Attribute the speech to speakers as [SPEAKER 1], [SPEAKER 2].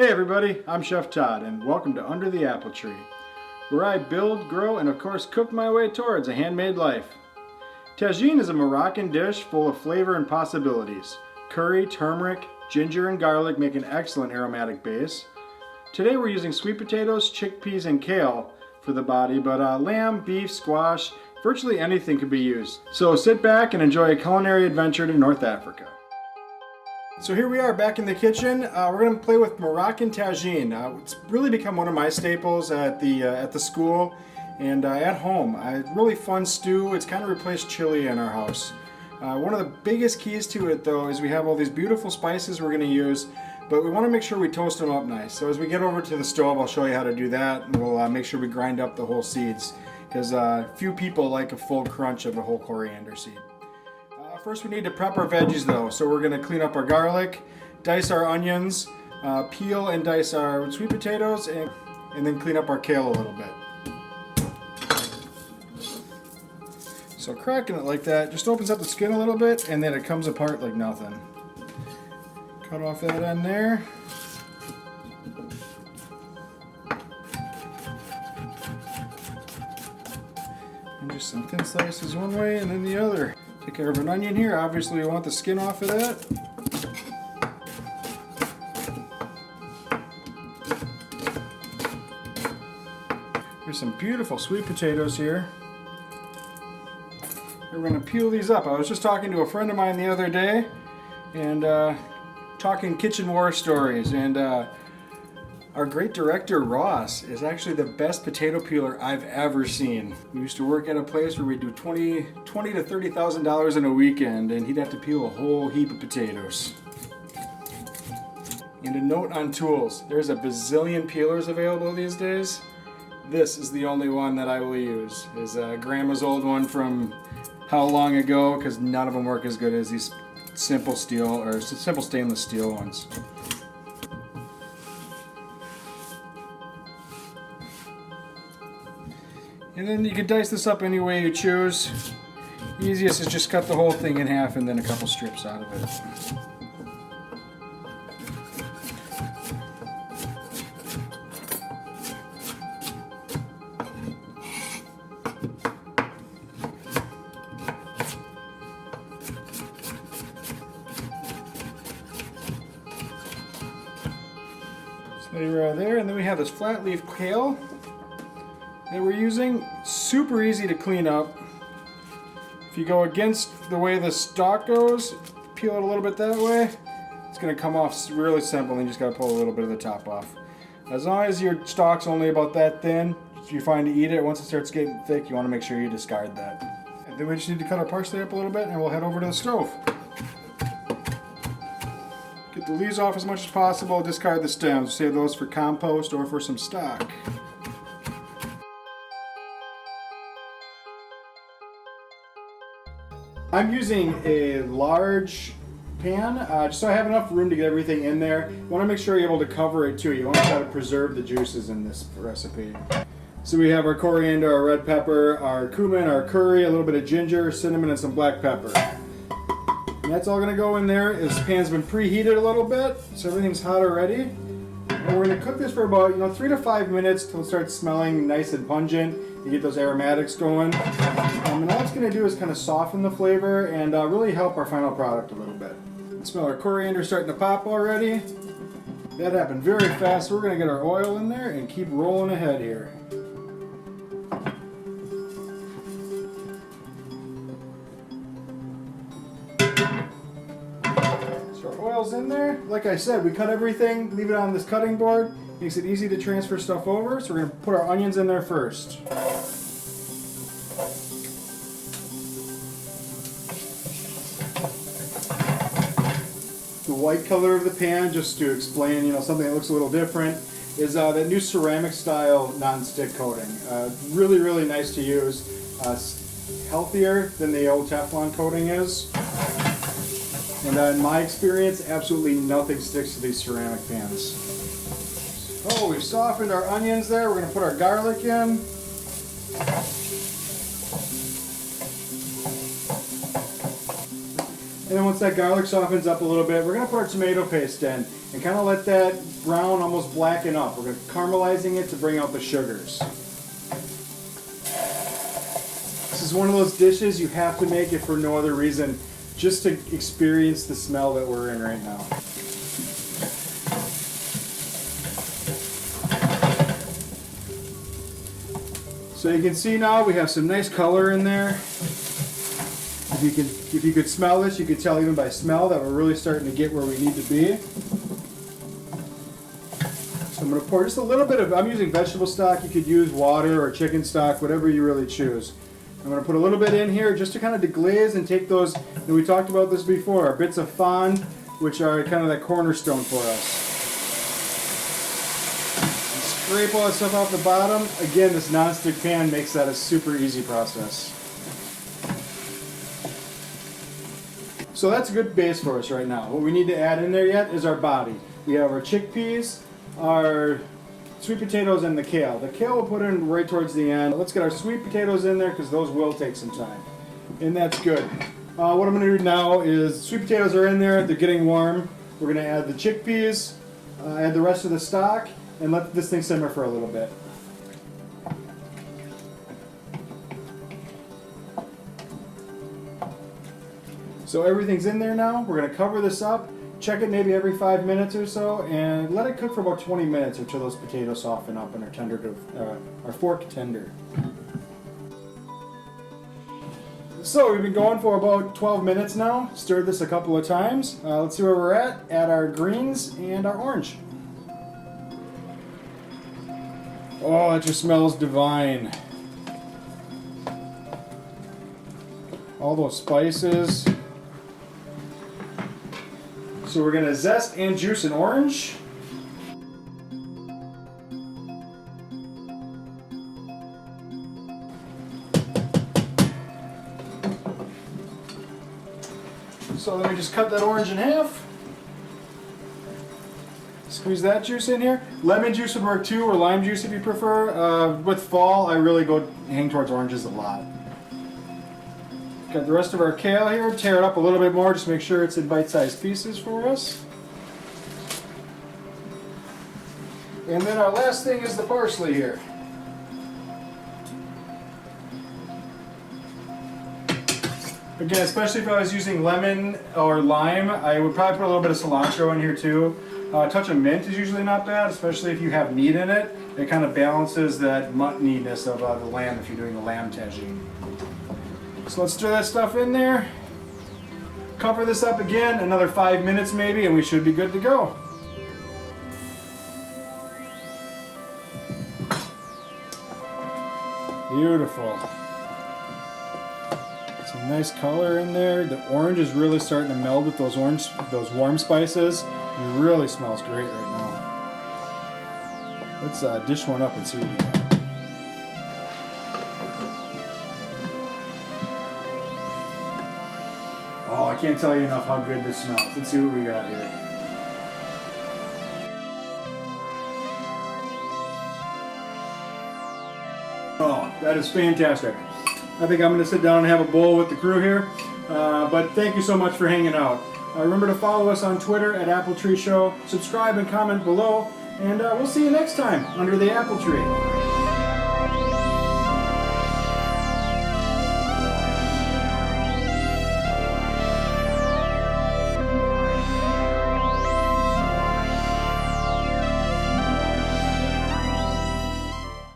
[SPEAKER 1] Hey everybody, I'm Chef Todd and welcome to Under the Apple Tree, where I build, grow, and of course cook my way towards a handmade life. Tagine is a Moroccan dish full of flavor and possibilities. Curry, turmeric, ginger, and garlic make an excellent aromatic base. Today we're using sweet potatoes, chickpeas, and kale for the body, but lamb, beef, squash, virtually anything could be used. So sit back and enjoy a culinary adventure to North Africa. So here we are back in the kitchen. We're going to play with Moroccan tagine. It's really become one of my staples at the school and at home. Really fun stew. It's kind of replaced chili in our house. One of the biggest keys to it though is we have all these beautiful spices we're going to use, but we want to make sure we toast them up nice. So as we get over to the stove, I'll show you how to do that, and we'll make sure we grind up the whole seeds, because few people like a full crunch of a whole coriander seed. First we need to prep our veggies though, so we're going to clean up our garlic, dice our onions, peel and dice our sweet potatoes, and then clean up our kale a little bit. So cracking it like that just opens up the skin a little bit, and then it comes apart like nothing. Cut off that end there. And just some thin slices one way and then the other. Take care of an onion here. Obviously we want the skin off of that. Here's some beautiful sweet potatoes here. We're going to peel these up. I was just talking to a friend of mine the other day and talking kitchen war stories, and our great director Ross is actually the best potato peeler I've ever seen. We used to work at a place where we'd do $20,000 to $30,000 in a weekend, and he'd have to peel a whole heap of potatoes. And a note on tools: there's a bazillion peelers available these days. This is the only one that I will use. Is Grandma's old one from how long ago? Because none of them work as good as these simple stainless steel ones. And then you can dice this up any way you choose. Easiest is just cut the whole thing in half and then a couple strips out of it. So you're there, and then we have this flat leaf kale that we're using. Super easy to clean up. If you go against the way the stalk goes, peel it a little bit that way, it's going to come off really simple, and you just got to pull a little bit of the top off. As long as your stalk's only about that thin, if you're fine to eat it. Once it starts getting thick, you want to make sure you discard that. And then we just need to cut our parsley up a little bit, and we'll head over to the stove. Get the leaves off as much as possible, discard the stems, save those for compost or for some stock. I'm using a large pan, just so I have enough room to get everything in there. You want to make sure you're able to cover it too. You want to try to preserve the juices in this recipe. So we have our coriander, our red pepper, our cumin, our curry, a little bit of ginger, cinnamon, and some black pepper. And that's all going to go in there. This pan's been preheated a little bit, so everything's hot already. And we're going to cook this for about 3 to 5 minutes till it starts smelling nice and pungent. You get those aromatics going. And all it's going to do is kind of soften the flavor and really help our final product a little bit. You can smell our coriander starting to pop already. That happened very fast. So we're going to get our oil in there and keep rolling ahead here. So our oil's in there. Like I said, we cut everything, leave it on this cutting board. Makes it easy to transfer stuff over. So we're going to put our onions in there first. The white color of the pan, just to explain, something that looks a little different, is that new ceramic style non-stick coating. Really, really nice to use. Healthier than the old Teflon coating is. And in my experience, absolutely nothing sticks to these ceramic pans. Oh, we've softened our onions there. We're going to put our garlic in. And then once that garlic softens up a little bit, we're going to put our tomato paste in and kind of let that brown almost blacken up. We're going to caramelizing it to bring out the sugars. This is one of those dishes you have to make it for no other reason, just to experience the smell that we're in right now. So you can see now we have some nice color in there. If you could smell this, you could tell even by smell that we're really starting to get where we need to be. So I'm going to pour just a little bit of, I'm using vegetable stock. You could use water or chicken stock, whatever you really choose. I'm going to put a little bit in here just to kind of deglaze and take those, and we talked about this before, our bits of fond, which are kind of that cornerstone for us. Scrape all that stuff off the bottom. Again, this non-stick pan makes that a super easy process. So that's a good base for us right now. What we need to add in there yet is our body. We have our chickpeas, our sweet potatoes, and the kale. The kale we'll put in right towards the end. Let's get our sweet potatoes in there because those will take some time. And that's good. What I'm going to do now is sweet potatoes are in there. They're getting warm. We're going to add the chickpeas, add the rest of the stock, and let this thing simmer for a little bit. So everything's in there now. We're going to cover this up, check it maybe every 5 minutes or so, and let it cook for about 20 minutes until those potatoes soften up and are tender to, are fork tender. So we've been going for about 12 minutes now. Stirred this a couple of times. Let's see where we're at. Add our greens and our orange. Oh, it just smells divine. All those spices. So we're going to zest and juice an orange. So then we just cut that orange in half. Squeeze that juice in here. Lemon juice would work too, or lime juice if you prefer. With fall, I really hang towards oranges a lot. Got the rest of our kale here. Tear it up a little bit more, just make sure it's in bite-sized pieces for us. And then our last thing is the parsley here. Again, especially if I was using lemon or lime, I would probably put a little bit of cilantro in here too. A touch of mint is usually not bad, especially if you have meat in it. It kind of balances that muttoniness of the lamb if you're doing a lamb tagine. So let's stir that stuff in there. Cover this up again, another 5 minutes maybe, and we should be good to go. Beautiful. Some nice color in there. The orange is really starting to meld with those warm spices. It really smells great right now. Let's dish one up and see what we got. Oh, I can't tell you enough how good this smells. Let's see what we got here. Oh, that is fantastic. I think I'm going to sit down and have a bowl with the crew here. But thank you so much for hanging out. Remember to follow us on Twitter at Apple Tree Show. Subscribe and comment below. And we'll see you next time under the apple tree.